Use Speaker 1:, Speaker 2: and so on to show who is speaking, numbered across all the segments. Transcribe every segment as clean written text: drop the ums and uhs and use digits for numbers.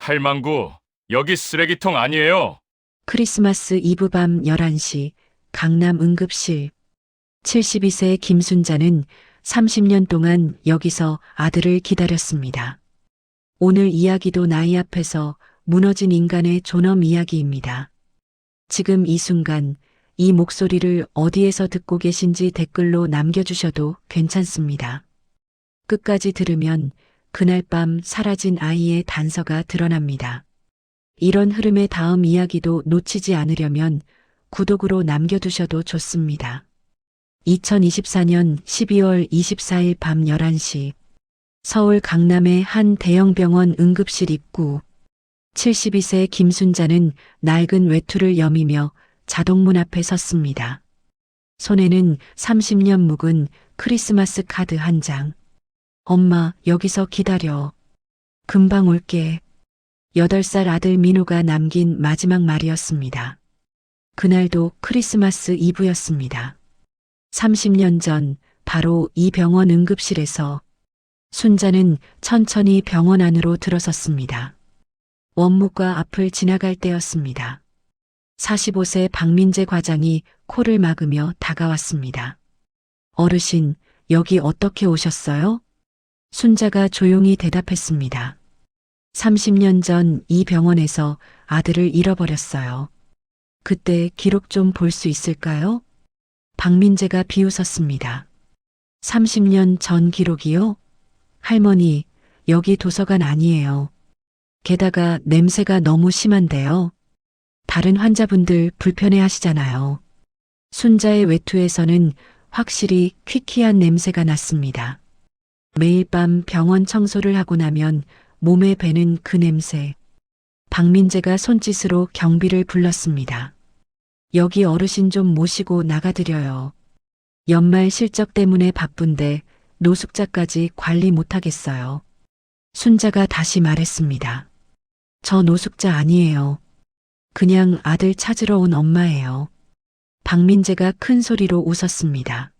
Speaker 1: 팔망구, 여기 쓰레기통 아니에요.
Speaker 2: 크리스마스 이브 밤 11시 강남 응급실. 72세 김순자는 30년 동안 여기서 아들을 기다렸습니다. 오늘 이야기도 나이 앞에서 무너진 인간의 존엄 이야기입니다. 지금 이 순간 이 목소리를 어디에서 듣고 계신지 댓글로 남겨주셔도 괜찮습니다. 끝까지 들으면 그날 밤 사라진 아이의 단서가 드러납니다. 이런 흐름의 다음 이야기도 놓치지 않으려면 구독으로 남겨두셔도 좋습니다. 2024년 12월 24일 밤 11시 서울 강남의 한 대형병원 응급실 입구. 72세 김순자는 낡은 외투를 여미며 자동문 앞에 섰습니다. 손에는 30년 묵은 크리스마스 카드 한 장. 엄마, 여기서 기다려. 금방 올게. 8살 아들 민우가 남긴 마지막 말이었습니다. 그날도 크리스마스 이브였습니다. 30년 전 바로 이 병원 응급실에서 순자는 천천히 병원 안으로 들어섰습니다. 원무과 앞을 지나갈 때였습니다. 45세 박민재 과장이 코를 막으며 다가왔습니다. 어르신, 여기 어떻게 오셨어요? 순자가 조용히 대답했습니다. 30년 전 이 병원에서 아들을 잃어버렸어요. 그때 기록 좀 볼 수 있을까요? 박민재가 비웃었습니다. 30년 전 기록이요? 할머니, 여기 도서관 아니에요. 게다가 냄새가 너무 심한데요. 다른 환자분들 불편해 하시잖아요. 순자의 외투에서는 확실히 퀴퀴한 냄새가 났습니다. 매일 밤 병원 청소를 하고 나면 몸에 배는 그 냄새. 박민재가 손짓으로 경비를 불렀습니다. 여기 어르신 좀 모시고 나가드려요. 연말 실적 때문에 바쁜데 노숙자까지 관리 못하겠어요. 순자가 다시 말했습니다. 저 노숙자 아니에요. 그냥 아들 찾으러 온 엄마예요. 박민재가 큰 소리로 웃었습니다.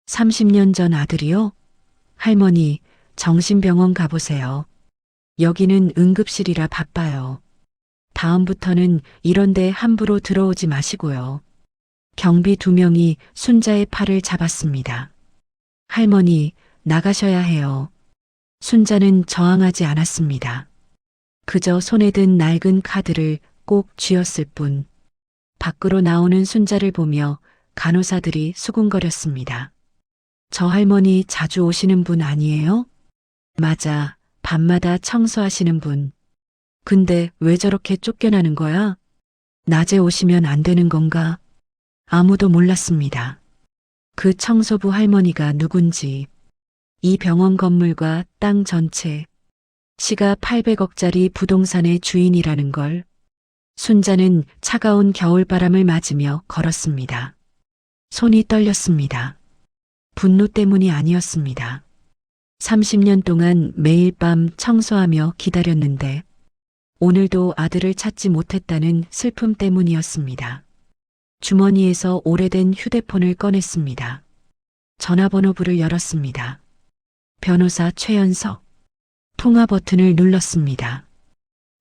Speaker 2: 30년 전 아들이요? 할머니, 정신병원 가보세요. 여기는 응급실이라 바빠요. 다음부터는 이런데 함부로 들어오지 마시고요. 경비 2명이 순자의 팔을 잡았습니다. 할머니, 나가셔야 해요. 순자는 저항하지 않았습니다. 그저 손에 든 낡은 카드를 꼭 쥐었을 뿐. 밖으로 나오는 순자를 보며 간호사들이 수군거렸습니다. 저 할머니 자주 오시는 분 아니에요? 맞아, 밤마다 청소하시는 분. 근데 왜 저렇게 쫓겨나는 거야? 낮에 오시면 안 되는 건가? 아무도 몰랐습니다. 그 청소부 할머니가 누군지, 이 병원 건물과 땅 전체, 시가 800억짜리 부동산의 주인이라는 걸. 순자는 차가운 겨울바람을 맞으며 걸었습니다. 손이 떨렸습니다. 분노 때문이 아니었습니다. 30년 동안 매일 밤 청소하며 기다렸는데 오늘도 아들을 찾지 못했다는 슬픔 때문이었습니다. 주머니에서 오래된 휴대폰을 꺼냈습니다. 전화번호부를 열었습니다. 변호사 최연석. 통화 버튼을 눌렀습니다.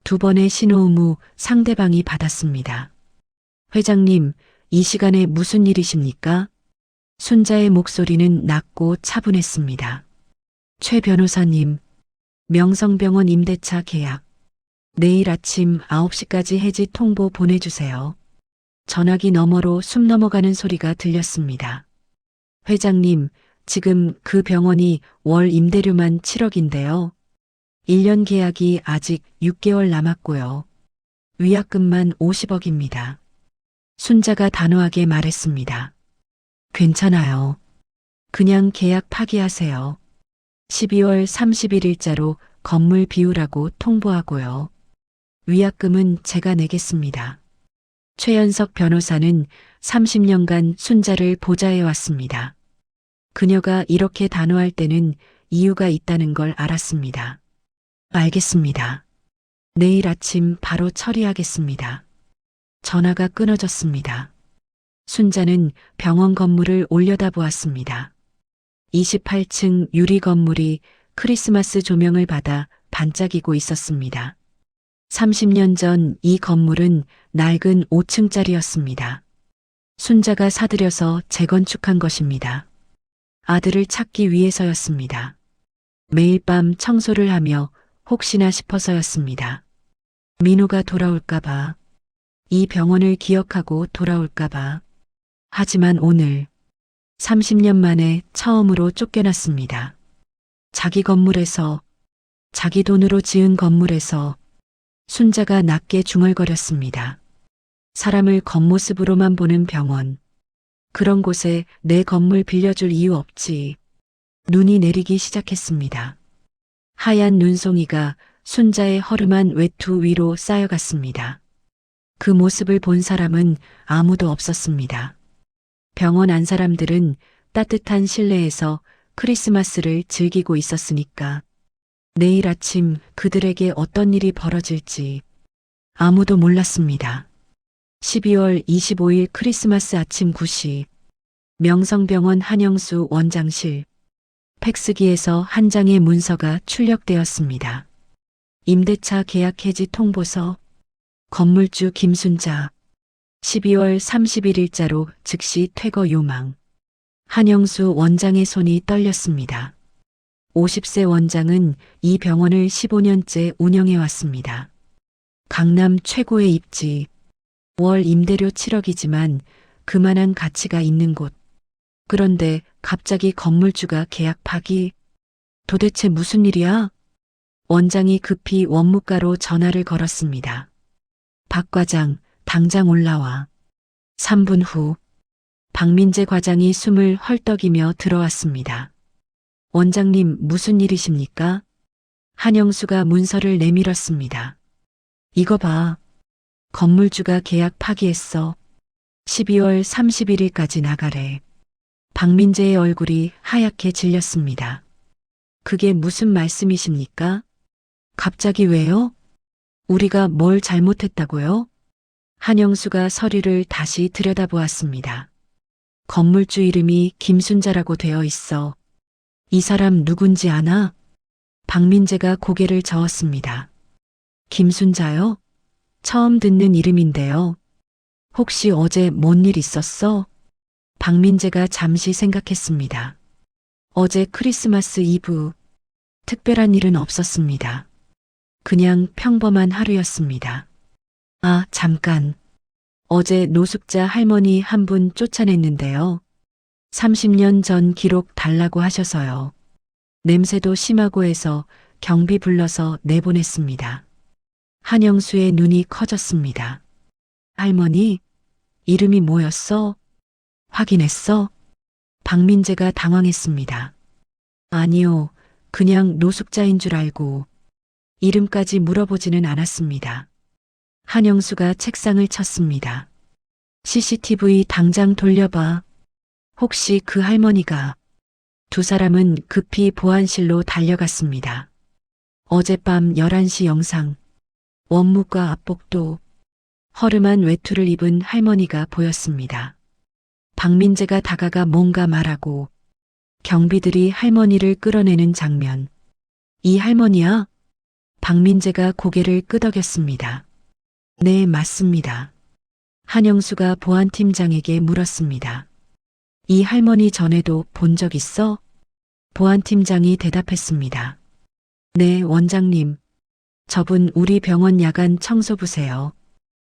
Speaker 2: 2번의 신호음 후 상대방이 받았습니다. 회장님, 이 시간에 무슨 일이십니까? 순자의 목소리는 낮고 차분했습니다. 최 변호사님, 명성병원 임대차 계약. 내일 아침 9시까지 해지 통보 보내주세요. 전화기 너머로 숨 넘어가는 소리가 들렸습니다. 회장님, 지금 그 병원이 월 임대료만 7억인데요. 1년 계약이 아직 6개월 남았고요. 위약금만 50억입니다. 순자가 단호하게 말했습니다. 괜찮아요. 그냥 계약 파기하세요. 12월 31일자로 건물 비우라고 통보하고요. 위약금은 제가 내겠습니다. 최연석 변호사는 30년간 순자를 보좌해 왔습니다. 그녀가 이렇게 단호할 때는 이유가 있다는 걸 알았습니다. 알겠습니다. 내일 아침 바로 처리하겠습니다. 전화가 끊어졌습니다. 순자는 병원 건물을 올려다보았습니다. 28층 유리 건물이 크리스마스 조명을 받아 반짝이고 있었습니다. 30년 전 이 건물은 낡은 5층짜리였습니다. 순자가 사들여서 재건축한 것입니다. 아들을 찾기 위해서였습니다. 매일 밤 청소를 하며 혹시나 싶어서였습니다. 민호가 돌아올까봐, 이 병원을 기억하고 돌아올까봐. 하지만 오늘 30년 만에 처음으로 쫓겨났습니다. 자기 건물에서, 자기 돈으로 지은 건물에서 순자가 낮게 중얼거렸습니다. 사람을 겉모습으로만 보는 병원. 그런 곳에 내 건물 빌려줄 이유 없지. 눈이 내리기 시작했습니다. 하얀 눈송이가 순자의 허름한 외투 위로 쌓여갔습니다. 그 모습을 본 사람은 아무도 없었습니다. 병원 안 사람들은 따뜻한 실내에서 크리스마스를 즐기고 있었으니까. 내일 아침 그들에게 어떤 일이 벌어질지 아무도 몰랐습니다. 12월 25일 크리스마스 아침 9시 명성병원 한영수 원장실 팩스기에서 한 장의 문서가 출력되었습니다. 임대차 계약 해지 통보서 건물주 김순자 12월 31일자로 즉시 퇴거 요망. 한영수 원장의 손이 떨렸습니다. 50세 원장은 이 병원을 15년째 운영해 왔습니다. 강남 최고의 입지, 월 임대료 7억이지만 그만한 가치가 있는 곳. 그런데 갑자기 건물주가 계약 파기? 도대체 무슨 일이야? 원장이 급히 원무과로 전화를 걸었습니다. 박 과장, 당장 올라와. 3분 후 박민재 과장이 숨을 헐떡이며 들어왔습니다. 원장님, 무슨 일이십니까? 한영수가 문서를 내밀었습니다. 이거 봐. 건물주가 계약 파기했어. 12월 31일까지 나가래. 박민재의 얼굴이 하얗게 질렸습니다. 그게 무슨 말씀이십니까? 갑자기 왜요? 우리가 뭘 잘못했다고요? 한영수가 서류를 다시 들여다보았습니다. 건물주 이름이 김순자라고 되어 있어. 이 사람 누군지 아나? 박민재가 고개를 저었습니다. 김순자요? 처음 듣는 이름인데요. 혹시 어제 뭔 일 있었어? 박민재가 잠시 생각했습니다. 어제 크리스마스 이브, 특별한 일은 없었습니다. 그냥 평범한 하루였습니다. 아, 잠깐. 어제 노숙자 할머니 한 분 쫓아냈는데요. 30년 전 기록 달라고 하셔서요. 냄새도 심하고 해서 경비 불러서 내보냈습니다. 한영수의 눈이 커졌습니다. 할머니, 이름이 뭐였어? 확인했어? 박민재가 당황했습니다. 아니요, 그냥 노숙자인 줄 알고 이름까지 물어보지는 않았습니다. 한영수가 책상을 쳤습니다. CCTV 당장 돌려봐. 혹시 그 할머니가. 두 사람은 급히 보안실로 달려갔습니다. 어젯밤 11시 영상. 원무과 앞복도. 허름한 외투를 입은 할머니가 보였습니다. 박민재가 다가가 뭔가 말하고 경비들이 할머니를 끌어내는 장면. 이 할머니야? 박민재가 고개를 끄덕였습니다. 네, 맞습니다. 한영수가 보안팀장에게 물었습니다. 이 할머니 전에도 본 적 있어? 보안팀장이 대답했습니다. 네, 원장님. 저분 우리 병원 야간 청소부세요.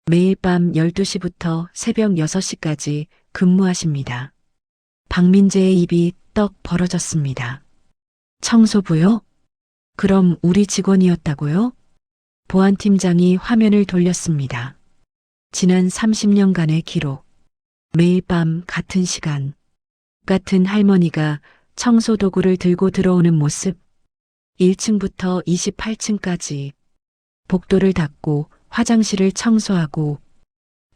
Speaker 2: 매일 밤 12시부터 새벽 6시까지 근무하십니다. 박민재의 입이 떡 벌어졌습니다. 청소부요? 그럼 우리 직원이었다고요? 보안팀장이 화면을 돌렸습니다. 지난 30년간의 기록. 매일 밤 같은 시간. 같은 할머니가 청소 도구를 들고 들어오는 모습. 1층부터 28층까지. 복도를 닦고 화장실을 청소하고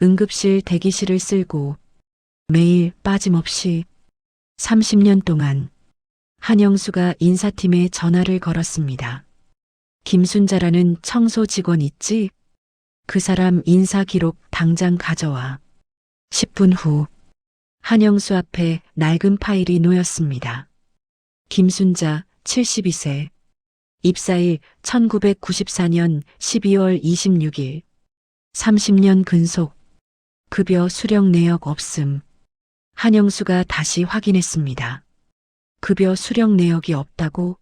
Speaker 2: 응급실 대기실을 쓸고 매일 빠짐없이 30년 동안. 한영수가 인사팀에 전화를 걸었습니다. 김순자라는 청소 직원 있지? 그 사람 인사 기록 당장 가져와. 10분 후 한영수 앞에 낡은 파일이 놓였습니다. 김순자 72세. 입사일 1994년 12월 26일. 30년 근속. 급여 수령 내역 없음. 한영수가 다시 확인했습니다. 급여 수령 내역이 없다고?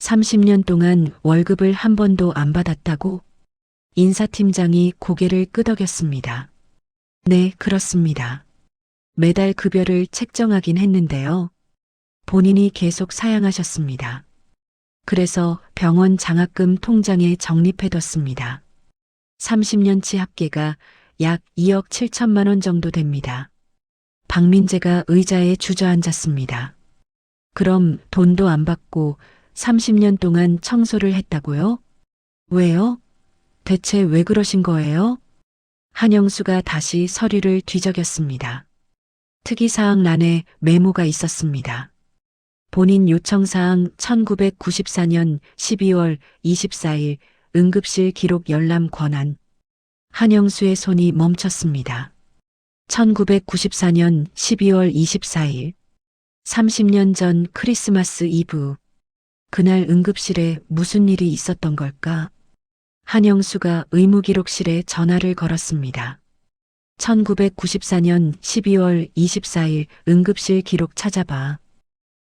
Speaker 2: 30년 동안 월급을 한 번도 안 받았다고? 인사팀장이 고개를 끄덕였습니다. 네, 그렇습니다. 매달 급여를 책정하긴 했는데요. 본인이 계속 사양하셨습니다. 그래서 병원 장학금 통장에 적립해뒀습니다. 30년치 합계가 약 2억 7천만 원 정도 됩니다. 박민재가 의자에 주저앉았습니다. 그럼 돈도 안 받고 30년 동안 청소를 했다고요? 왜요? 대체 왜 그러신 거예요? 한영수가 다시 서류를 뒤적였습니다. 특이사항란에 메모가 있었습니다. 본인 요청사항 1994년 12월 24일 응급실 기록 열람 권한. 한영수의 손이 멈췄습니다. 1994년 12월 24일. 30년 전 크리스마스 이브. 그날 응급실에 무슨 일이 있었던 걸까? 한영수가 의무기록실에 전화를 걸었습니다. 1994년 12월 24일 응급실 기록 찾아봐.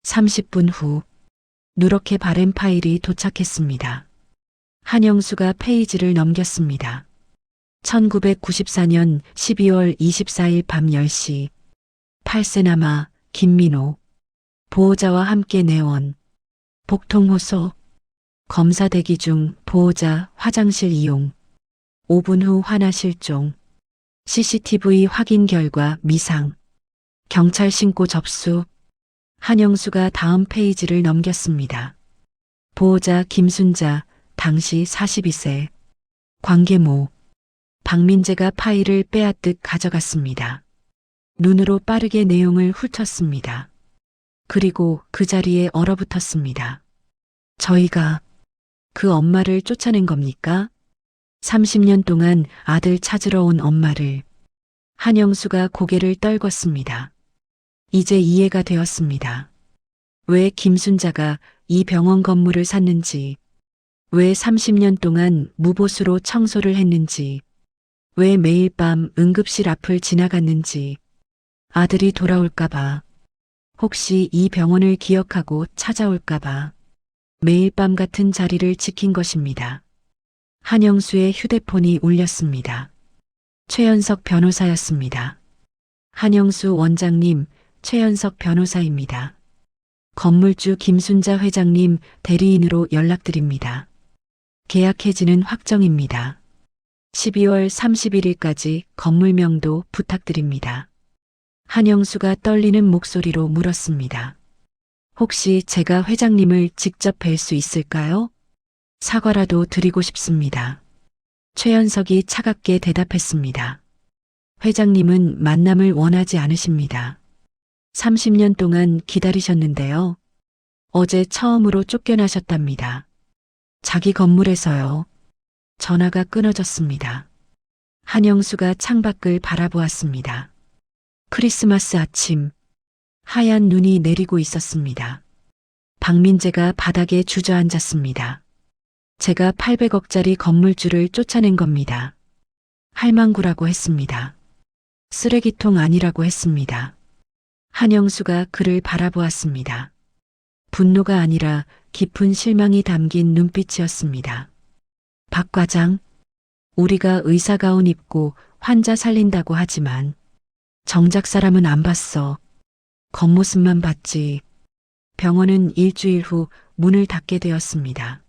Speaker 2: 30분 후 누렇게 바랜 파일이 도착했습니다. 한영수가 페이지를 넘겼습니다. 1994년 12월 24일 밤 10시. 8세남아 김민호. 보호자와 함께 내원. 복통호소. 검사 대기 중 보호자 화장실 이용. 5분 후 환아 실종. CCTV 확인 결과 미상. 경찰 신고 접수. 한영수가 다음 페이지를 넘겼습니다. 보호자 김순자, 당시 42세. 관계모. 박민재가 파일을 빼앗듯 가져갔습니다. 눈으로 빠르게 내용을 훑었습니다. 그리고 그 자리에 얼어붙었습니다. 저희가 그 엄마를 쫓아낸 겁니까? 30년 동안 아들 찾으러 온 엄마를. 한영수가 고개를 떨궜습니다. 이제 이해가 되었습니다. 왜 김순자가 이 병원 건물을 샀는지, 왜 30년 동안 무보수로 청소를 했는지, 왜 매일 밤 응급실 앞을 지나갔는지. 아들이 돌아올까봐, 혹시 이 병원을 기억하고 찾아올까봐 매일 밤 같은 자리를 지킨 것입니다. 한영수의 휴대폰이 울렸습니다. 최연석 변호사였습니다. 한영수 원장님, 최연석 변호사입니다. 건물주 김순자 회장님 대리인으로 연락드립니다. 계약 해지는 확정입니다. 12월 31일까지 건물명도 부탁드립니다. 한영수가 떨리는 목소리로 물었습니다. 혹시 제가 회장님을 직접 뵐 수 있을까요? 사과라도 드리고 싶습니다. 최연석이 차갑게 대답했습니다. 회장님은 만남을 원하지 않으십니다. 30년 동안 기다리셨는데요. 어제 처음으로 쫓겨나셨답니다. 자기 건물에서요. 전화가 끊어졌습니다. 한영수가 창밖을 바라보았습니다. 크리스마스 아침, 하얀 눈이 내리고 있었습니다. 박민재가 바닥에 주저앉았습니다. 제가 800억짜리 건물주를 쫓아낸 겁니다. 할망구라고 했습니다. 쓰레기통 아니라고 했습니다. 한영수가 그를 바라보았습니다. 분노가 아니라 깊은 실망이 담긴 눈빛이었습니다. 박 과장, 우리가 의사가운 입고 환자 살린다고 하지만 정작 사람은 안 봤어. 겉모습만 봤지. 병원은 일주일 후 문을 닫게 되었습니다.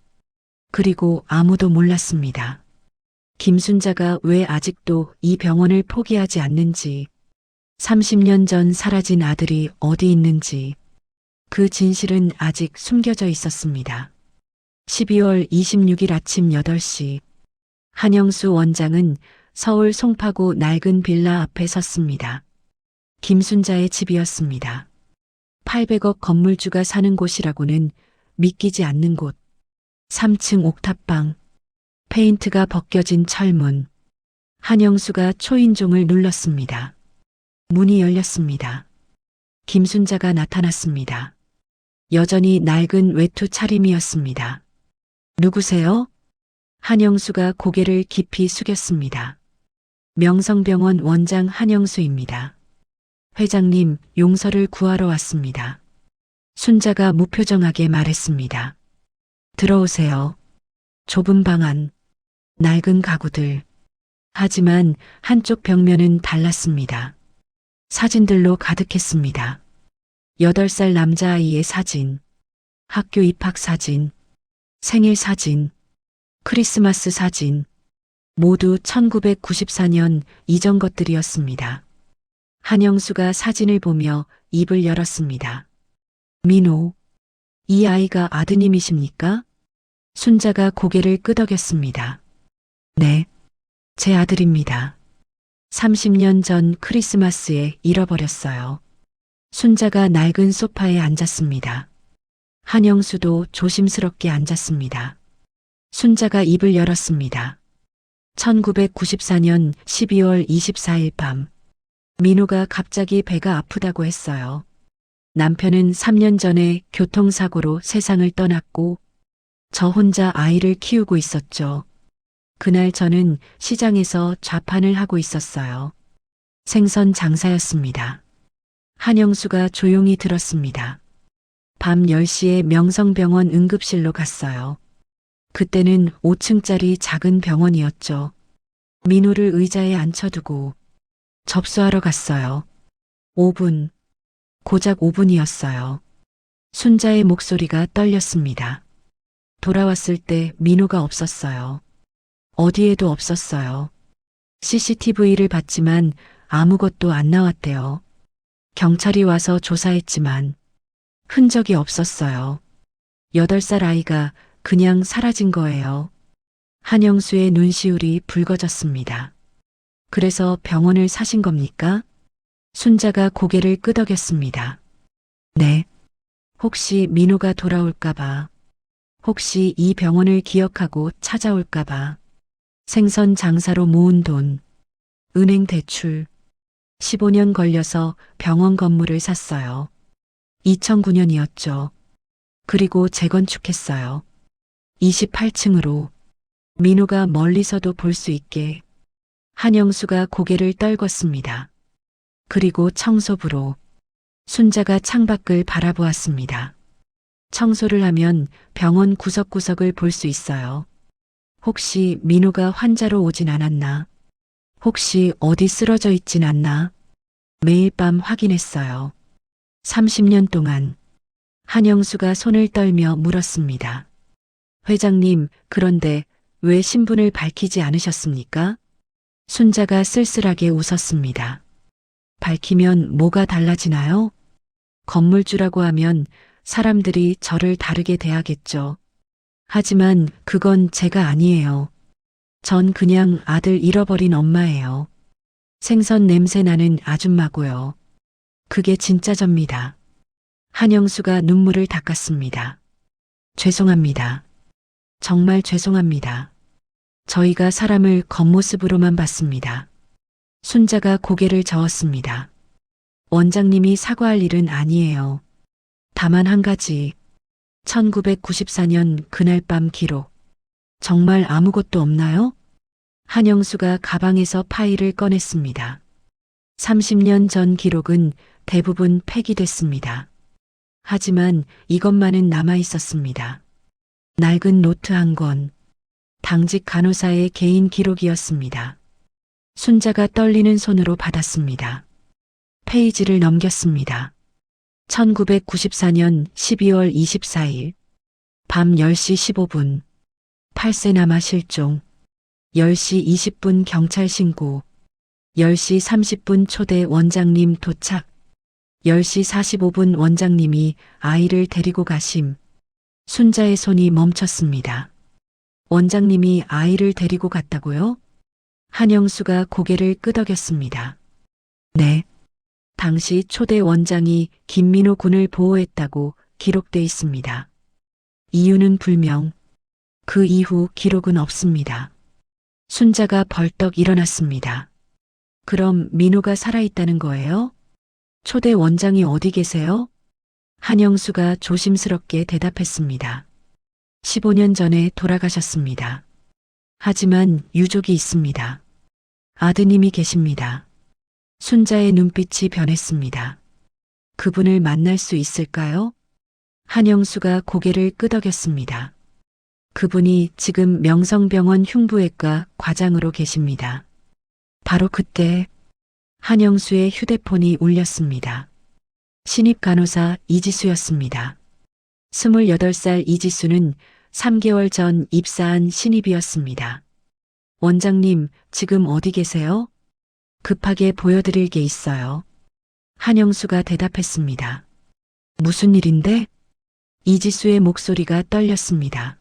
Speaker 2: 그리고 아무도 몰랐습니다. 김순자가 왜 아직도 이 병원을 포기하지 않는지, 30년 전 사라진 아들이 어디 있는지, 그 진실은 아직 숨겨져 있었습니다. 12월 26일 아침 8시, 한영수 원장은 서울 송파구 낡은 빌라 앞에 섰습니다. 김순자의 집이었습니다. 800억 건물주가 사는 곳이라고는 믿기지 않는 곳. 3층 옥탑방. 페인트가 벗겨진 철문. 한영수가 초인종을 눌렀습니다. 문이 열렸습니다. 김순자가 나타났습니다. 여전히 낡은 외투 차림이었습니다. 누구세요? 한영수가 고개를 깊이 숙였습니다. 명성병원 원장 한영수입니다. 회장님, 용서를 구하러 왔습니다. 순자가 무표정하게 말했습니다. 들어오세요. 좁은 방 안, 낡은 가구들. 하지만 한쪽 벽면은 달랐습니다. 사진들로 가득했습니다. 8살 남자아이의 사진, 학교 입학 사진, 생일 사진, 크리스마스 사진, 모두 1994년 이전 것들이었습니다. 한영수가 사진을 보며 입을 열었습니다. 민호, 이 아이가 아드님이십니까? 순자가 고개를 끄덕였습니다. 네, 제 아들입니다. 30년 전 크리스마스에 잃어버렸어요. 순자가 낡은 소파에 앉았습니다. 한영수도 조심스럽게 앉았습니다. 순자가 입을 열었습니다. 1994년 12월 24일 밤, 민호가 갑자기 배가 아프다고 했어요. 남편은 3년 전에 교통사고로 세상을 떠났고, 저 혼자 아이를 키우고 있었죠. 그날 저는 시장에서 좌판을 하고 있었어요. 생선 장사였습니다. 한영수가 조용히 들었습니다. 밤 10시에 명성병원 응급실로 갔어요. 그때는 5층짜리 작은 병원이었죠. 민호를 의자에 앉혀두고 접수하러 갔어요. 5분, 고작 5분이었어요. 순자의 목소리가 떨렸습니다. 돌아왔을 때 민호가 없었어요. 어디에도 없었어요. CCTV를 봤지만 아무것도 안 나왔대요. 경찰이 와서 조사했지만 흔적이 없었어요. 8살 아이가 그냥 사라진 거예요. 한영수의 눈시울이 붉어졌습니다. 그래서 병원을 사신 겁니까? 순자가 고개를 끄덕였습니다. 네. 혹시 민호가 돌아올까봐. 혹시 이 병원을 기억하고 찾아올까봐. 생선 장사로 모은 돈, 은행 대출, 15년 걸려서 병원 건물을 샀어요. 2009년이었죠. 그리고 재건축했어요. 28층으로 민호가 멀리서도 볼 수 있게. 한영수가 고개를 떨궜습니다. 그리고 청소부로 순자가 창밖을 바라보았습니다. 청소를 하면 병원 구석구석을 볼 수 있어요. 혹시 민호가 환자로 오진 않았나? 혹시 어디 쓰러져 있진 않나? 매일 밤 확인했어요. 30년 동안. 한영수가 손을 떨며 물었습니다. 회장님, 그런데 왜 신분을 밝히지 않으셨습니까? 순자가 쓸쓸하게 웃었습니다. 밝히면 뭐가 달라지나요? 건물주라고 하면 사람들이 저를 다르게 대하겠죠. 하지만 그건 제가 아니에요. 전 그냥 아들 잃어버린 엄마예요. 생선 냄새 나는 아줌마고요. 그게 진짜 접니다. 한영수가 눈물을 닦았습니다. 죄송합니다. 정말 죄송합니다. 저희가 사람을 겉모습으로만 봤습니다. 순자가 고개를 저었습니다. 원장님이 사과할 일은 아니에요. 다만 한 가지, 1994년 그날 밤 기록. 정말 아무것도 없나요? 한영수가 가방에서 파일을 꺼냈습니다. 30년 전 기록은 대부분 폐기됐습니다. 하지만 이것만은 남아 있었습니다. 낡은 노트 한 권, 당직 간호사의 개인 기록이었습니다. 순자가 떨리는 손으로 받았습니다. 페이지를 넘겼습니다. 1994년 12월 24일 밤 10시 15분 8세 남아 실종 10시 20분 경찰 신고 10시 30분 초대 원장님 도착 10시 45분 원장님이 아이를 데리고 가심. 순자의 손이 멈췄습니다. 원장님이 아이를 데리고 갔다고요? 한영수가 고개를 끄덕였습니다. 네. 당시 초대 원장이 김민호 군을 보호했다고 기록돼 있습니다. 이유는 불명. 그 이후 기록은 없습니다. 순자가 벌떡 일어났습니다. 그럼 민호가 살아있다는 거예요? 초대 원장이 어디 계세요? 한영수가 조심스럽게 대답했습니다. 15년 전에 돌아가셨습니다. 하지만 유족이 있습니다. 아드님이 계십니다. 순자의 눈빛이 변했습니다. 그분을 만날 수 있을까요? 한영수가 고개를 끄덕였습니다. 그분이 지금 명성병원 흉부외과 과장으로 계십니다. 바로 그때 한영수의 휴대폰이 울렸습니다. 신입 간호사 이지수였습니다. 28살 이지수는 3개월 전 입사한 신입이었습니다. 원장님, 지금 어디 계세요? 급하게 보여드릴 게 있어요. 한영수가 대답했습니다. 무슨 일인데? 이지수의 목소리가 떨렸습니다.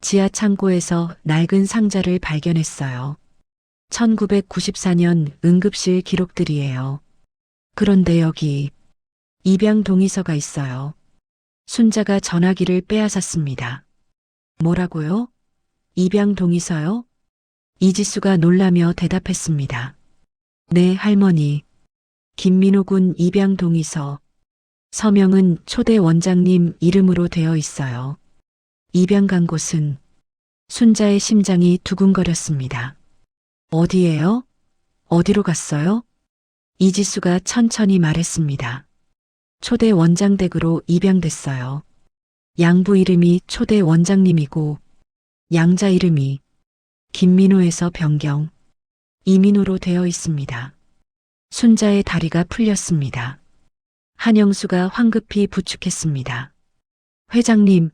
Speaker 2: 지하 창고에서 낡은 상자를 발견했어요. 1994년 응급실 기록들이에요. 그런데 여기 입양 동의서가 있어요. 순자가 전화기를 빼앗았습니다. 뭐라고요? 입양 동의서요? 이지수가 놀라며 대답했습니다. 네, 할머니. 김민호 군 입양 동의서. 서명은 초대 원장님 이름으로 되어 있어요. 입양 간 곳은 순자의 심장이 두근거렸습니다. 어디예요? 어디로 갔어요? 이지수가 천천히 말했습니다. 초대 원장 댁으로 입양됐어요. 양부 이름이 초대 원장님이고 양자 이름이 김민호에서 변경, 이민호로 되어 있습니다. 순자의 다리가 풀렸습니다. 한영수가 황급히 부축했습니다. 회장님,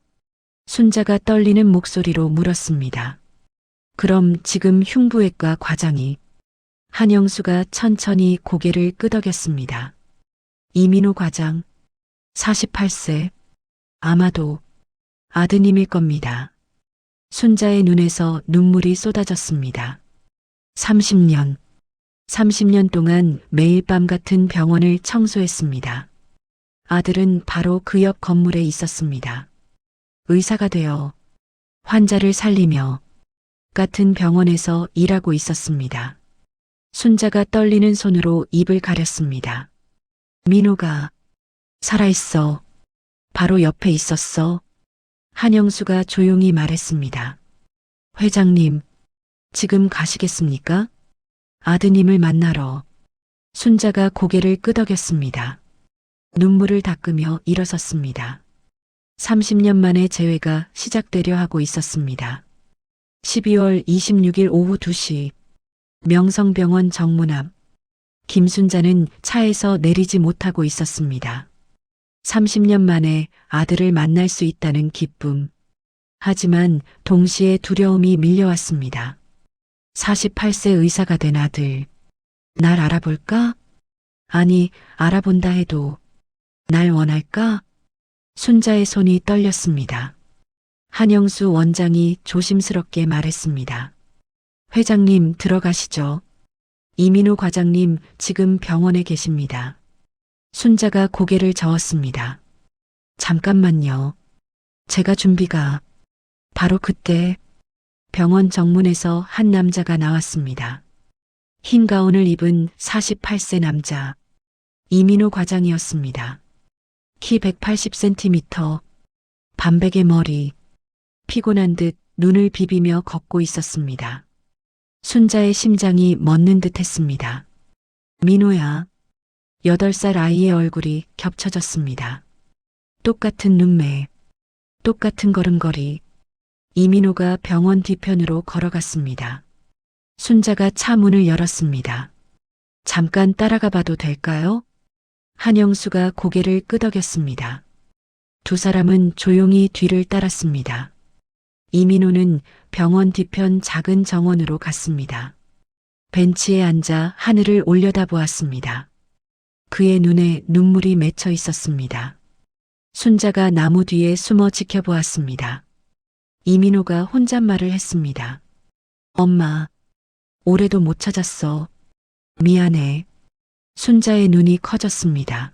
Speaker 2: 순자가 떨리는 목소리로 물었습니다. 그럼 지금 흉부외과 과장이 한영수가 천천히 고개를 끄덕였습니다. 이민호 과장, 48세, 아마도 아드님일 겁니다. 순자의 눈에서 눈물이 쏟아졌습니다. 30년 동안 매일 밤 같은 병원을 청소했습니다. 아들은 바로 그 옆 건물에 있었습니다. 의사가 되어 환자를 살리며 같은 병원에서 일하고 있었습니다. 순자가 떨리는 손으로 입을 가렸습니다. 민호가 살아있어. 바로 옆에 있었어. 한영수가 조용히 말했습니다. 회장님, 지금 가시겠습니까? 아드님을 만나러. 순자가 고개를 끄덕였습니다. 눈물을 닦으며 일어섰습니다. 30년 만에 재회가 시작되려 하고 있었습니다. 12월 26일 오후 2시 명성병원 정문 앞 김순자는 차에서 내리지 못하고 있었습니다. 30년 만에 아들을 만날 수 있다는 기쁨. 하지만 동시에 두려움이 밀려왔습니다. 48세 의사가 된 아들. 날 알아볼까? 아니, 알아본다 해도 날 원할까? 순자의 손이 떨렸습니다. 한영수 원장이 조심스럽게 말했습니다. 회장님, 들어가시죠. 이민호 과장님 지금 병원에 계십니다. 순자가 고개를 저었습니다. 잠깐만요. 제가 준비가. 바로 그때 병원 정문에서 한 남자가 나왔습니다. 흰 가운을 입은 48세 남자. 이민호 과장이었습니다. 키 180cm, 반백의 머리, 피곤한 듯 눈을 비비며 걷고 있었습니다. 순자의 심장이 멎는 듯 했습니다. 민호야. 8살 아이의 얼굴이 겹쳐졌습니다. 똑같은 눈매, 똑같은 걸음걸이. 이민호가 병원 뒤편으로 걸어갔습니다. 순자가 차 문을 열었습니다. 잠깐 따라가 봐도 될까요? 한영수가 고개를 끄덕였습니다. 두 사람은 조용히 뒤를 따랐습니다. 이민호는 병원 뒤편 작은 정원으로 갔습니다. 벤치에 앉아 하늘을 올려다보았습니다. 그의 눈에 눈물이 맺혀 있었습니다. 순자가 나무 뒤에 숨어 지켜보았습니다. 이민호가 혼잣말을 했습니다. 엄마, 올해도 못 찾았어. 미안해. 순자의 눈이 커졌습니다.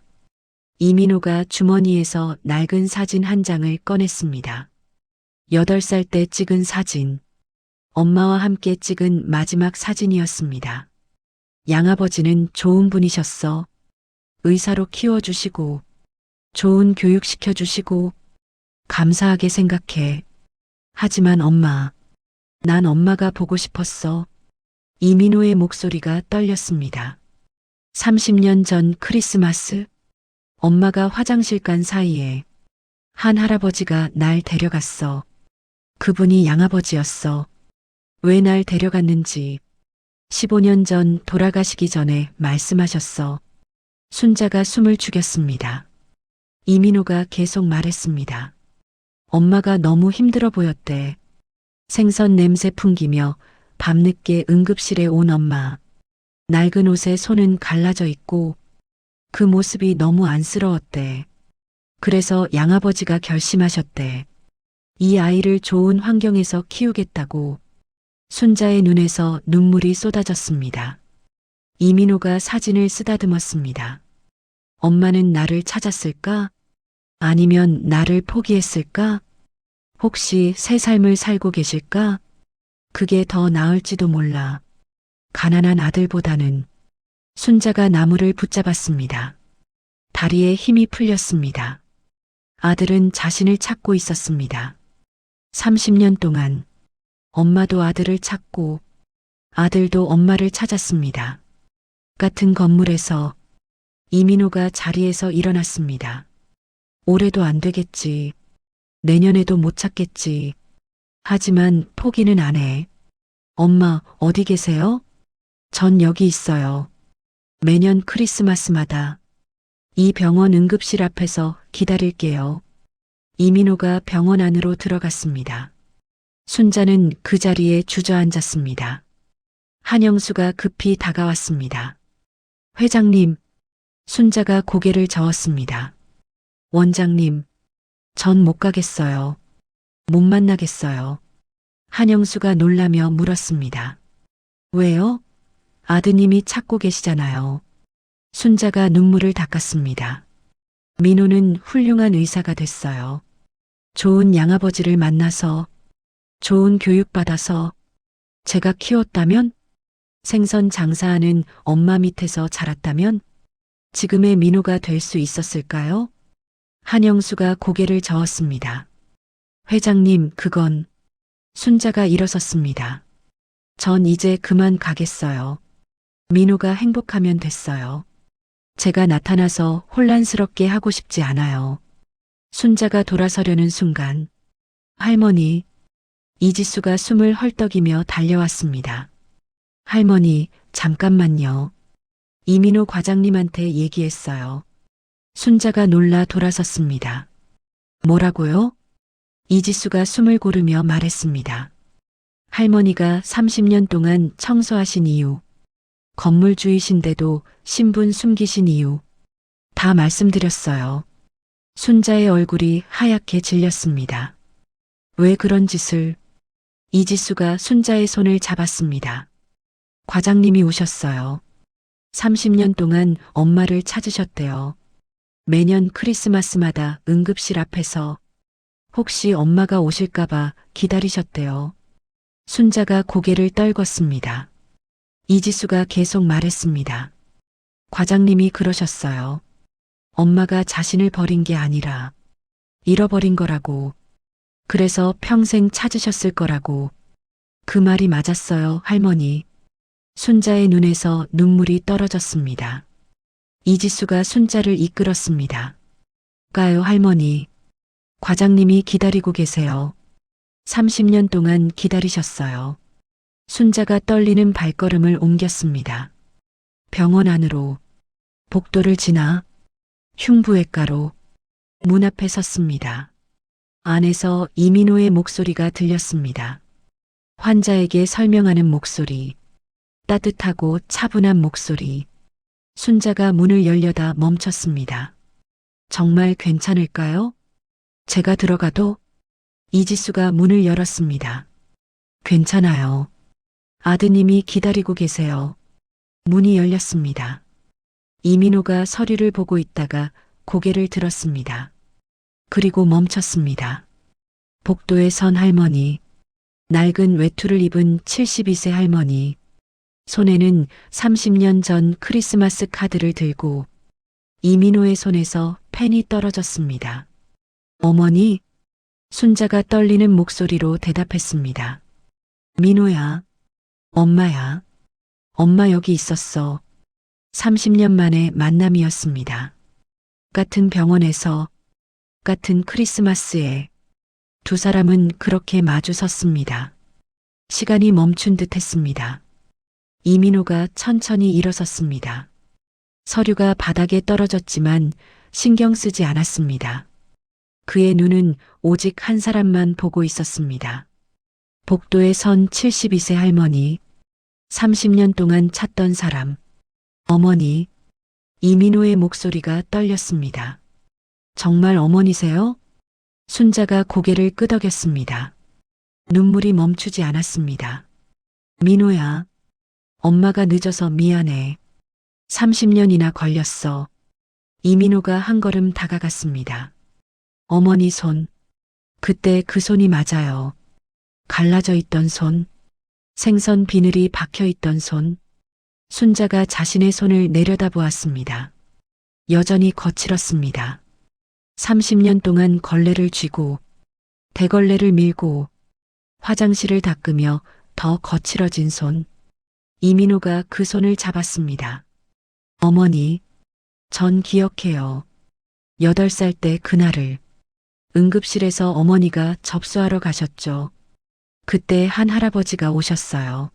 Speaker 2: 이민호가 주머니에서 낡은 사진 한 장을 꺼냈습니다. 8살 때 찍은 사진. 엄마와 함께 찍은 마지막 사진이었습니다. 양아버지는 좋은 분이셨어. 의사로 키워주시고, 좋은 교육 시켜주시고, 감사하게 생각해. 하지만 엄마, 난 엄마가 보고 싶었어. 이민호의 목소리가 떨렸습니다. 30년 전 크리스마스, 엄마가 화장실 간 사이에 한 할아버지가 날 데려갔어. 그분이 양아버지였어. 왜 날 데려갔는지 15년 전 돌아가시기 전에 말씀하셨어. 순자가 숨을 죽였습니다. 이민호가 계속 말했습니다. 엄마가 너무 힘들어 보였대. 생선 냄새 풍기며 밤늦게 응급실에 온 엄마. 낡은 옷에 손은 갈라져 있고 그 모습이 너무 안쓰러웠대. 그래서 양아버지가 결심하셨대. 이 아이를 좋은 환경에서 키우겠다고. 순자의 눈에서 눈물이 쏟아졌습니다. 이민호가 사진을 쓰다듬었습니다. 엄마는 나를 찾았을까? 아니면 나를 포기했을까? 혹시 새 삶을 살고 계실까? 그게 더 나을지도 몰라. 가난한 아들보다는. 순자가 나무를 붙잡았습니다. 다리에 힘이 풀렸습니다. 아들은 자신을 찾고 있었습니다. 30년 동안 엄마도 아들을 찾고 아들도 엄마를 찾았습니다. 같은 건물에서 이민호가 자리에서 일어났습니다. 올해도 안 되겠지. 내년에도 못 찾겠지. 하지만 포기는 안 해. 엄마, 어디 계세요? 전 여기 있어요. 매년 크리스마스마다 이 병원 응급실 앞에서 기다릴게요. 이민호가 병원 안으로 들어갔습니다. 순자는 그 자리에 주저앉았습니다. 한영수가 급히 다가왔습니다. 회장님, 순자가 고개를 저었습니다. 원장님, 전 못 가겠어요. 못 만나겠어요. 한영수가 놀라며 물었습니다. 왜요? 아드님이 찾고 계시잖아요. 순자가 눈물을 닦았습니다. 민호는 훌륭한 의사가 됐어요. 좋은 양아버지를 만나서, 좋은 교육받아서, 제가 키웠다면, 생선 장사하는 엄마 밑에서 자랐다면, 지금의 민호가 될 수 있었을까요? 한영수가 고개를 저었습니다. 회장님, 그건. 순자가 일어섰습니다. 전 이제 그만 가겠어요. 민호가 행복하면 됐어요. 제가 나타나서 혼란스럽게 하고 싶지 않아요. 순자가 돌아서려는 순간, 할머니, 이지수가 숨을 헐떡이며 달려왔습니다. 할머니, 잠깐만요. 이민호 과장님한테 얘기했어요. 순자가 놀라 돌아섰습니다. 뭐라고요? 이지수가 숨을 고르며 말했습니다. 할머니가 30년 동안 청소하신 이유, 건물주이신데도 신분 숨기신 이유, 다 말씀드렸어요. 순자의 얼굴이 하얗게 질렸습니다. 왜 그런 짓을? 이지수가 순자의 손을 잡았습니다. 과장님이 오셨어요. 30년 동안 엄마를 찾으셨대요. 매년 크리스마스마다 응급실 앞에서 혹시 엄마가 오실까봐 기다리셨대요. 순자가 고개를 떨궜습니다. 이지수가 계속 말했습니다. 과장님이 그러셨어요. 엄마가 자신을 버린 게 아니라 잃어버린 거라고. 그래서 평생 찾으셨을 거라고. 그 말이 맞았어요, 할머니. 순자의 눈에서 눈물이 떨어졌습니다. 이지수가 순자를 이끌었습니다. 가요, 할머니. 과장님이 기다리고 계세요. 30년 동안 기다리셨어요. 순자가 떨리는 발걸음을 옮겼습니다. 병원 안으로, 복도를 지나, 흉부외과로, 문 앞에 섰습니다. 안에서 이민호의 목소리가 들렸습니다. 환자에게 설명하는 목소리, 따뜻하고 차분한 목소리. 순자가 문을 열려다 멈췄습니다. 정말 괜찮을까요? 제가 들어가도? 이지수가 문을 열었습니다. 괜찮아요. 아드님이 기다리고 계세요. 문이 열렸습니다. 이민호가 서류를 보고 있다가 고개를 들었습니다. 그리고 멈췄습니다. 복도에 선 할머니, 낡은 외투를 입은 72세 할머니, 손에는 30년 전 크리스마스 카드를 들고 이민호의 손에서 펜이 떨어졌습니다. 어머니, 순자가 떨리는 목소리로 대답했습니다. 민호야, 엄마야. 엄마 여기 있었어. 30년 만의 만남이었습니다. 같은 병원에서, 같은 크리스마스에 두 사람은 그렇게 마주 섰습니다. 시간이 멈춘 듯 했습니다. 이민호가 천천히 일어섰습니다. 서류가 바닥에 떨어졌지만 신경 쓰지 않았습니다. 그의 눈은 오직 한 사람만 보고 있었습니다. 복도에 선 72세 할머니, 30년 동안 찾던 사람, 어머니. 이민호의 목소리가 떨렸습니다. 정말 어머니세요? 순자가 고개를 끄덕였습니다. 눈물이 멈추지 않았습니다. 민호야, 엄마가 늦어서 미안해. 30년이나 걸렸어. 이민호가 한 걸음 다가갔습니다. 어머니 손. 그때 그 손이 맞아요. 갈라져 있던 손. 생선 비늘이 박혀 있던 손. 순자가 자신의 손을 내려다보았습니다. 여전히 거칠었습니다. 30년 동안 걸레를 쥐고 대걸레를 밀고 화장실을 닦으며 더 거칠어진 손. 이민호가 그 손을 잡았습니다. 어머니, 전 기억해요. 8살 때 그날을. 응급실에서 어머니가 접수하러 가셨죠. 그때 한 할아버지가 오셨어요.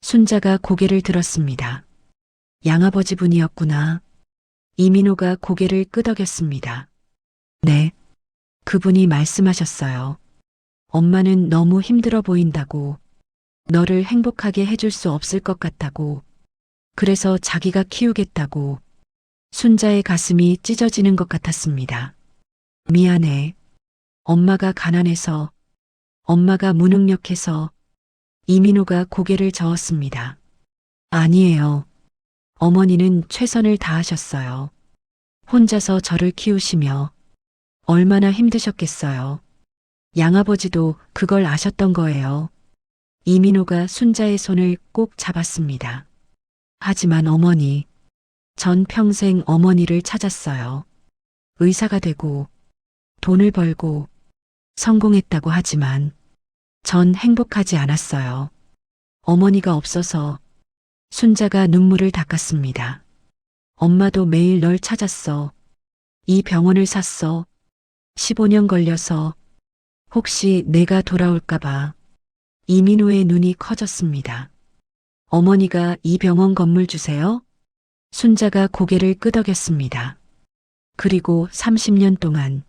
Speaker 2: 순자가 고개를 들었습니다. 양아버지 분이었구나. 이민호가 고개를 끄덕였습니다. 네, 그분이 말씀하셨어요. 엄마는 너무 힘들어 보인다고, 너를 행복하게 해줄 수 없을 것 같다고, 그래서 자기가 키우겠다고. 순자의 가슴이 찢어지는 것 같았습니다. 미안해. 엄마가 가난해서, 엄마가 무능력해서. 이민호가 고개를 저었습니다. 아니에요. 어머니는 최선을 다하셨어요. 혼자서 저를 키우시며 얼마나 힘드셨겠어요. 양아버지도 그걸 아셨던 거예요. 이민호가 순자의 손을 꼭 잡았습니다. 하지만 어머니, 전 평생 어머니를 찾았어요. 의사가 되고 돈을 벌고 성공했다고 하지만 전 행복하지 않았어요. 어머니가 없어서. 순자가 눈물을 닦았습니다. 엄마도 매일 널 찾았어. 이 병원을 샀어. 15년 걸려서. 혹시 내가 돌아올까봐. 이민호의 눈이 커졌습니다. 어머니가 이 병원 건물 주세요? 순자가 고개를 끄덕였습니다. 그리고 30년 동안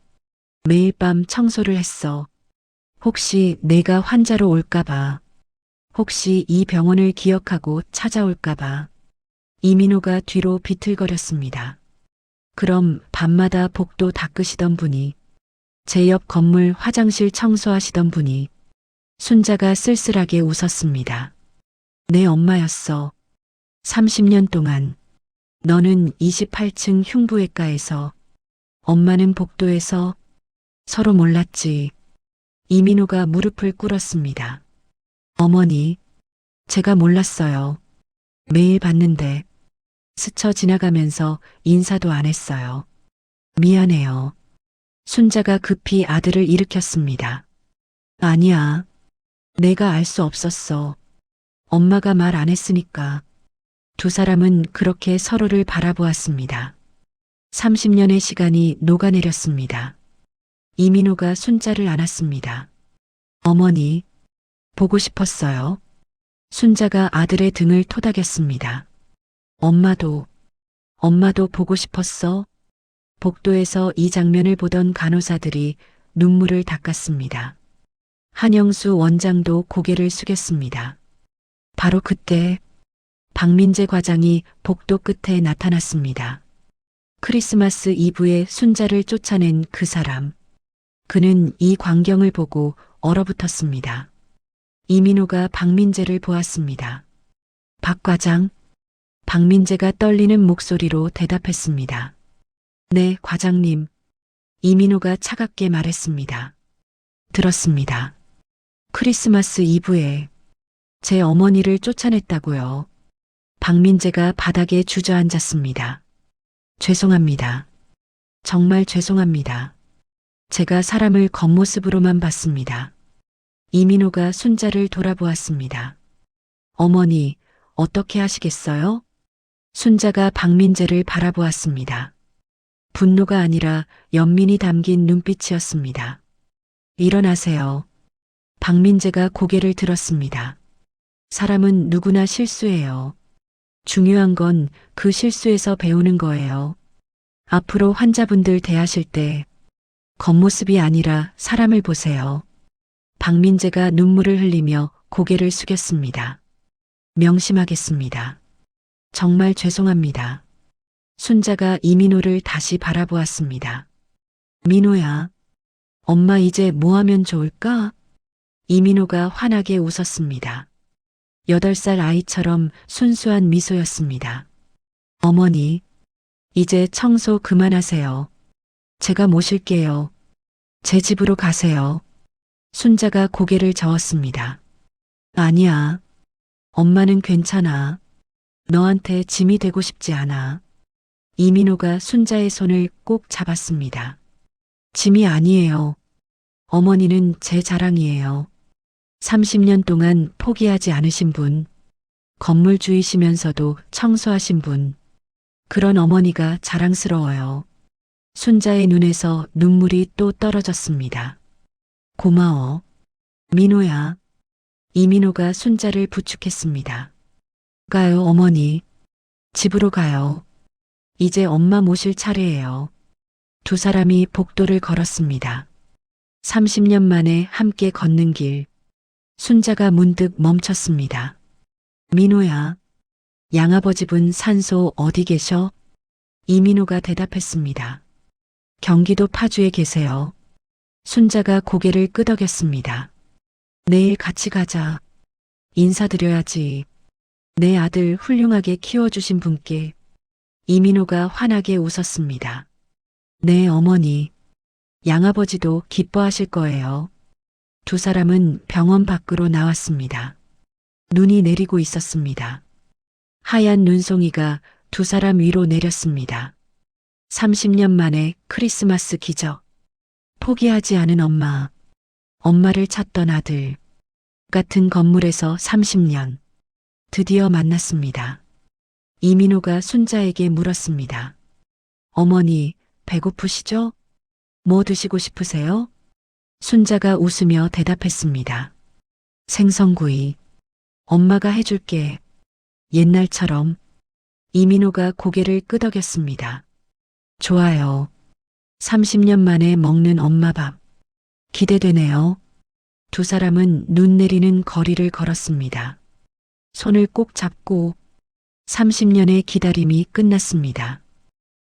Speaker 2: 매일 밤 청소를 했어. 혹시 내가 환자로 올까봐. 혹시 이 병원을 기억하고 찾아올까봐. 이민호가 뒤로 비틀거렸습니다. 그럼 밤마다 복도 닦으시던 분이, 제 옆 건물 화장실 청소하시던 분이. 순자가 쓸쓸하게 웃었습니다. 내 엄마였어. 30년 동안. 너는 28층 흉부외과에서, 엄마는 복도에서. 서로 몰랐지. 이민호가 무릎을 꿇었습니다. 어머니, 제가 몰랐어요. 매일 봤는데 스쳐 지나가면서 인사도 안 했어요. 미안해요. 순자가 급히 아들을 일으켰습니다. 아니야. 내가 알 수 없었어. 엄마가 말 안 했으니까. 두 사람은 그렇게 서로를 바라보았습니다. 30년의 시간이 녹아내렸습니다. 이민호가 순자를 안았습니다. 어머니, 보고 싶었어요. 순자가 아들의 등을 토닥였습니다. 엄마도 보고 싶었어. 복도에서 이 장면을 보던 간호사들이 눈물을 닦았습니다. 한영수 원장도 고개를 숙였습니다. 바로 그때 박민재 과장이 복도 끝에 나타났습니다. 크리스마스 이브에 순자를 쫓아낸 그 사람. 그는 이 광경을 보고 얼어붙었습니다. 이민호가 박민재를 보았습니다. 박 과장. 박민재가 떨리는 목소리로 대답했습니다. 네, 과장님. 이민호가 차갑게 말했습니다. 들었습니다. 크리스마스 이브에 제 어머니를 쫓아냈다고요. 박민재가 바닥에 주저앉았습니다. 죄송합니다. 정말 죄송합니다. 제가 사람을 겉모습으로만 봤습니다. 이민호가 순자를 돌아보았습니다. 어머니, 어떻게 하시겠어요? 순자가 박민재를 바라보았습니다. 분노가 아니라 연민이 담긴 눈빛이었습니다. 일어나세요. 박민재가 고개를 들었습니다. 사람은 누구나 실수해요. 중요한 건 그 실수에서 배우는 거예요. 앞으로 환자분들 대하실 때 겉모습이 아니라 사람을 보세요. 박민재가 눈물을 흘리며 고개를 숙였습니다. 명심하겠습니다. 정말 죄송합니다. 순자가 이민호를 다시 바라보았습니다. 민호야, 엄마 이제 뭐 하면 좋을까? 이민호가 환하게 웃었습니다. 8살 아이처럼 순수한 미소였습니다. 어머니, 이제 청소 그만하세요. 제가 모실게요. 제 집으로 가세요. 순자가 고개를 저었습니다. 아니야. 엄마는 괜찮아. 너한테 짐이 되고 싶지 않아. 이민호가 순자의 손을 꼭 잡았습니다. 짐이 아니에요. 어머니는 제 자랑이에요. 30년 동안 포기하지 않으신 분, 건물주이시면서도 청소하신 분, 그런 어머니가 자랑스러워요. 순자의 눈에서 눈물이 또 떨어졌습니다. 고마워. 민호야. 이민호가 순자를 부축했습니다. 가요, 어머니. 집으로 가요. 이제 엄마 모실 차례예요. 두 사람이 복도를 걸었습니다. 30년 만에 함께 걷는 길. 순자가 문득 멈췄습니다. 민호야, 양아버지분 산소 어디 계셔? 이민호가 대답했습니다. 경기도 파주에 계세요. 순자가 고개를 끄덕였습니다. 내일 같이 가자. 인사드려야지. 내 아들 훌륭하게 키워주신 분께. 이민호가 환하게 웃었습니다. 네, 어머니. 양아버지도 기뻐하실 거예요. 두 사람은 병원 밖으로 나왔습니다. 눈이 내리고 있었습니다. 하얀 눈송이가 두 사람 위로 내렸습니다. 30년 만에 크리스마스 기적. 포기하지 않은 엄마. 엄마를 찾던 아들. 같은 건물에서 30년. 드디어 만났습니다. 이민호가 순자에게 물었습니다. 어머니, 배고프시죠? 뭐 드시고 싶으세요? 순자가 웃으며 대답했습니다. 생선구이. 엄마가 해줄게. 옛날처럼. 이민호가 고개를 끄덕였습니다. 좋아요. 30년 만에 먹는 엄마 밥. 기대되네요. 두 사람은 눈 내리는 거리를 걸었습니다. 손을 꼭 잡고 30년의 기다림이 끝났습니다.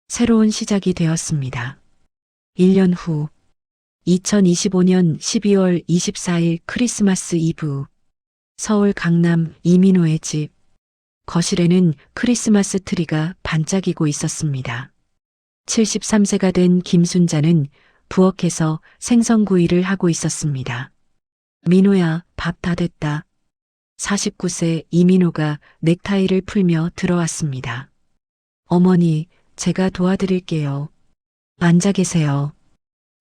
Speaker 2: 새로운 시작이 되었습니다. 1년 후 2025년 12월 24일 크리스마스 이브. 서울 강남 이민호의 집. 거실에는 크리스마스 트리가 반짝이고 있었습니다. 73세가 된 김순자는 부엌에서 생선구이를 하고 있었습니다. 민호야, 밥 다 됐다. 49세 이민호가 넥타이를 풀며 들어왔습니다. 어머니, 제가 도와드릴게요. 앉아 계세요.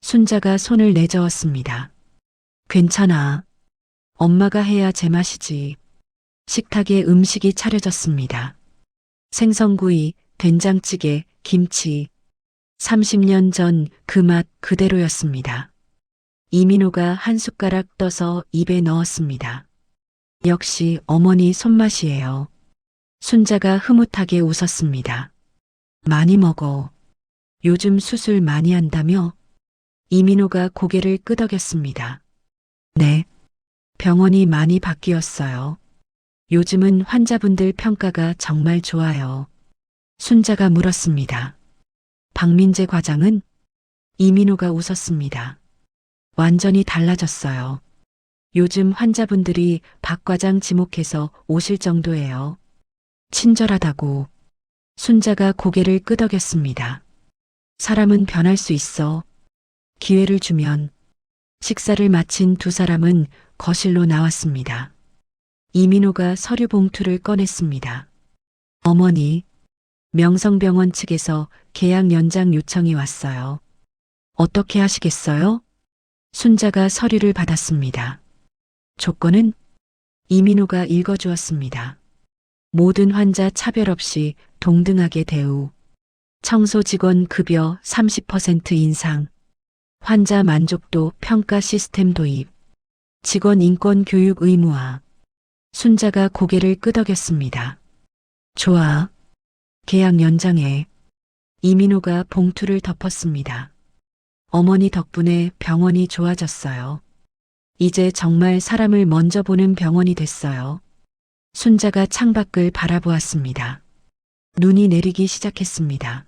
Speaker 2: 순자가 손을 내저었습니다. 괜찮아. 엄마가 해야 제맛이지. 식탁에 음식이 차려졌습니다. 생선구이, 된장찌개, 김치. 30년 전 그 맛 그대로였습니다. 이민호가 한 숟가락 떠서 입에 넣었습니다. 역시 어머니 손맛이에요. 순자가 흐뭇하게 웃었습니다. 많이 먹어. 요즘 수술 많이 한다며? 이민호가 고개를 끄덕였습니다. 네. 병원이 많이 바뀌었어요. 요즘은 환자분들 평가가 정말 좋아요. 순자가 물었습니다. 박민재 과장은? 이민호가 웃었습니다. 완전히 달라졌어요. 요즘 환자분들이 박 과장 지목해서 오실 정도예요. 친절하다고. 순자가 고개를 끄덕였습니다. 사람은 변할 수 있어. 기회를 주면. 식사를 마친 두 사람은 거실로 나왔습니다. 이민호가 서류 봉투를 꺼냈습니다. 어머니, 명성병원 측에서 계약 연장 요청이 왔어요. 어떻게 하시겠어요? 순자가 서류를 받았습니다. 조건은 이민호가 읽어주었습니다. 모든 환자 차별 없이 동등하게 대우, 청소 직원 급여 30% 인상, 환자 만족도 평가 시스템 도입, 직원 인권 교육 의무화. 순자가 고개를 끄덕였습니다. 좋아. 계약 연장해. 이민호가 봉투를 덮었습니다. 어머니 덕분에 병원이 좋아졌어요. 이제 정말 사람을 먼저 보는 병원이 됐어요. 순자가 창밖을 바라보았습니다. 눈이 내리기 시작했습니다.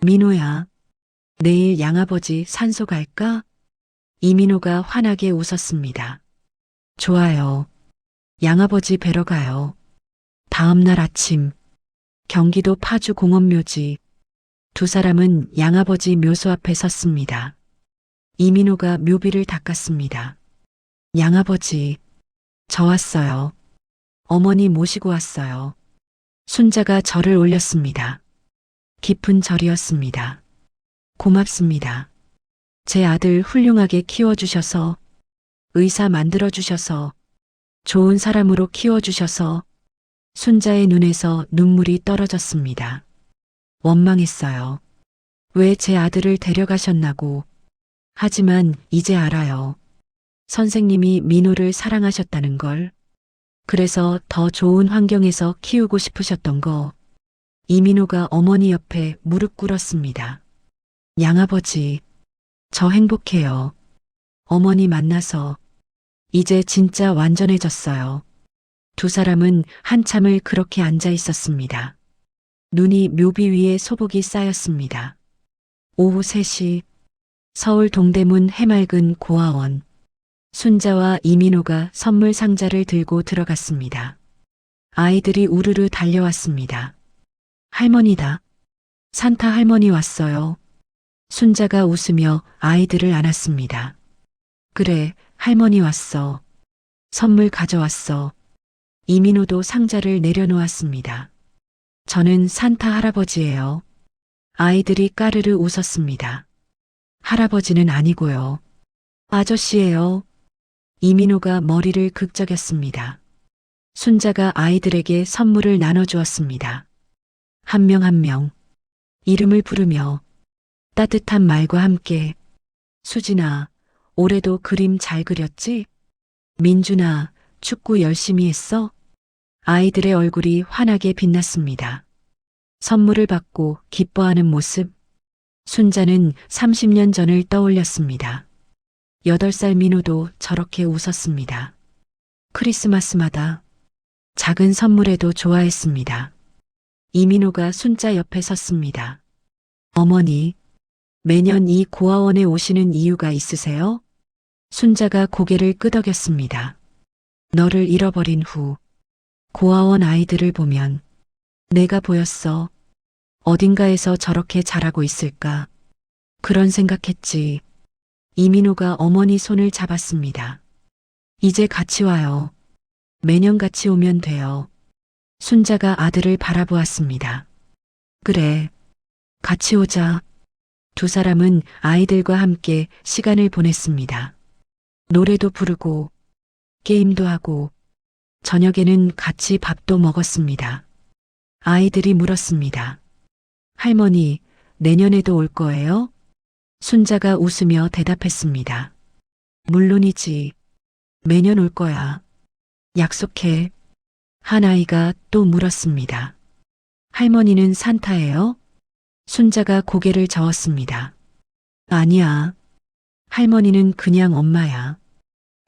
Speaker 2: 민호야, 내일 양아버지 산소 갈까? 이민호가 환하게 웃었습니다. 좋아요. 양아버지 뵈러 가요. 다음 날 아침, 경기도 파주 공원묘지. 두 사람은 양아버지 묘소 앞에 섰습니다. 이민호가 묘비를 닦았습니다. 양아버지, 저 왔어요. 어머니 모시고 왔어요. 순자가 절을 올렸습니다. 깊은 절이었습니다. 고맙습니다. 제 아들 훌륭하게 키워주셔서, 의사 만들어주셔서, 좋은 사람으로 키워주셔서. 순자의 눈에서 눈물이 떨어졌습니다. 원망했어요. 왜 제 아들을 데려가셨나고. 하지만 이제 알아요. 선생님이 민호를 사랑하셨다는 걸. 그래서 더 좋은 환경에서 키우고 싶으셨던 거. 이민호가 어머니 옆에 무릎 꿇었습니다. 양아버지, 저 행복해요. 어머니 만나서. 이제 진짜 완전해졌어요. 두 사람은 한참을 그렇게 앉아 있었습니다. 눈이 묘비 위에 소복이 쌓였습니다. 오후 3시, 서울 동대문 해맑은 고아원. 순자와 이민호가 선물 상자를 들고 들어갔습니다. 아이들이 우르르 달려왔습니다. 할머니다. 산타 할머니 왔어요. 순자가 웃으며 아이들을 안았습니다. 그래, 할머니 왔어. 선물 가져왔어. 이민호도 상자를 내려놓았습니다. 저는 산타 할아버지예요. 아이들이 까르르 웃었습니다. 할아버지는 아니고요. 아저씨예요. 이민호가 머리를 극적였습니다. 순자가 아이들에게 선물을 나눠주었습니다. 한 명 한 명, 이름을 부르며 따뜻한 말과 함께. 수진아, 올해도 그림 잘 그렸지? 민준아, 축구 열심히 했어? 아이들의 얼굴이 환하게 빛났습니다. 선물을 받고 기뻐하는 모습. 순자는 30년 전을 떠올렸습니다. 8살 민호도 저렇게 웃었습니다. 크리스마스마다 작은 선물에도 좋아했습니다. 이민호가 순자 옆에 섰습니다. 어머니, 매년 이 고아원에 오시는 이유가 있으세요? 순자가 고개를 끄덕였습니다. 너를 잃어버린 후 고아원 아이들을 보면 내가 보였어. 어딘가에서 저렇게 자라고 있을까? 그런 생각했지. 이민호가 어머니 손을 잡았습니다. 이제 같이 와요. 매년 같이 오면 돼요. 순자가 아들을 바라보았습니다. 그래, 같이 오자. 두 사람은 아이들과 함께 시간을 보냈습니다. 노래도 부르고, 게임도 하고, 저녁에는 같이 밥도 먹었습니다. 아이들이 물었습니다. 할머니, 내년에도 올 거예요? 순자가 웃으며 대답했습니다. 물론이지. 매년 올 거야. 약속해. 한 아이가 또 물었습니다. 할머니는 산타예요? 순자가 고개를 저었습니다. 아니야. 할머니는 그냥 엄마야.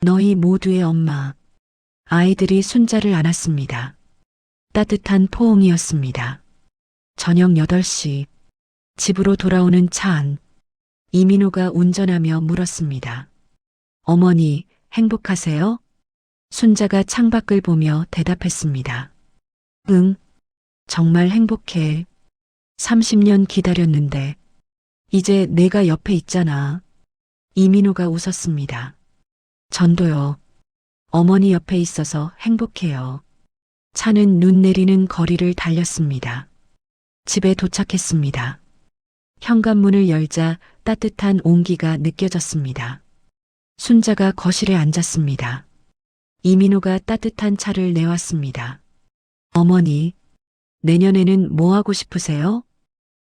Speaker 2: 너희 모두의 엄마. 아이들이 순자를 안았습니다. 따뜻한 포옹이었습니다. 저녁 8시, 집으로 돌아오는 차 안. 이민호가 운전하며 물었습니다. 어머니, 행복하세요? 순자가 창밖을 보며 대답했습니다. 응, 정말 행복해. 30년 기다렸는데, 이제 내가 옆에 있잖아. 이민호가 웃었습니다. 전도요. 어머니 옆에 있어서 행복해요. 차는 눈 내리는 거리를 달렸습니다. 집에 도착했습니다. 현관문을 열자 따뜻한 온기가 느껴졌습니다. 순자가 거실에 앉았습니다. 이민호가 따뜻한 차를 내왔습니다. 어머니, 내년에는 뭐 하고 싶으세요?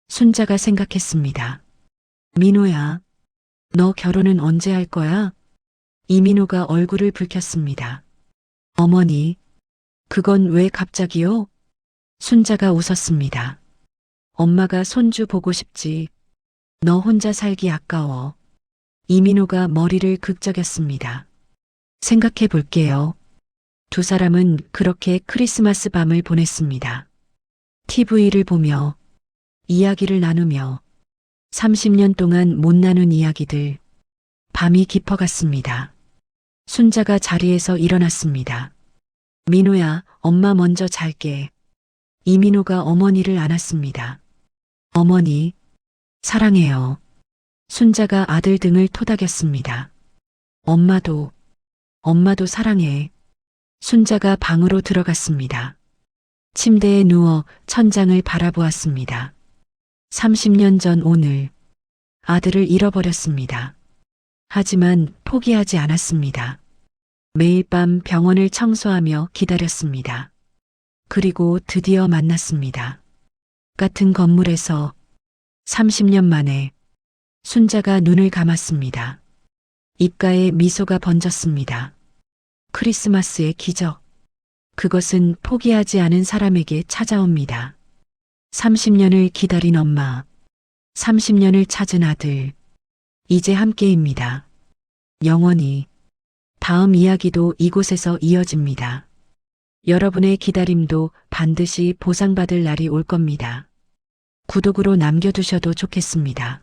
Speaker 2: 순자가 생각했습니다. 민호야, 너 결혼은 언제 할 거야? 이민호가 얼굴을 붉혔습니다. 어머니, 그건 왜 갑자기요? 순자가 웃었습니다. 엄마가 손주 보고 싶지. 너 혼자 살기 아까워. 이민호가 머리를 극적였습니다. 생각해 볼게요. 두 사람은 그렇게 크리스마스 밤을 보냈습니다. TV를 보며, 이야기를 나누며, 30년 동안 못 나눈 이야기들. 밤이 깊어갔습니다. 순자가 자리에서 일어났습니다. 민호야, 엄마 먼저 잘게. 이민호가 어머니를 안았습니다. 어머니, 사랑해요. 순자가 아들 등을 토닥였습니다. 엄마도 사랑해. 순자가 방으로 들어갔습니다. 침대에 누워 천장을 바라보았습니다. 30년 전 오늘, 아들을 잃어버렸습니다. 하지만 포기하지 않았습니다. 매일 밤 병원을 청소하며 기다렸습니다. 그리고 드디어 만났습니다. 같은 건물에서 30년 만에 순자가 눈을 감았습니다. 입가에 미소가 번졌습니다. 크리스마스의 기적. 그것은 포기하지 않은 사람에게 찾아옵니다. 30년을 기다린 엄마, 30년을 찾은 아들, 이제 함께입니다. 영원히. 다음 이야기도 이곳에서 이어집니다. 여러분의 기다림도 반드시 보상받을 날이 올 겁니다. 구독으로 남겨두셔도 좋겠습니다.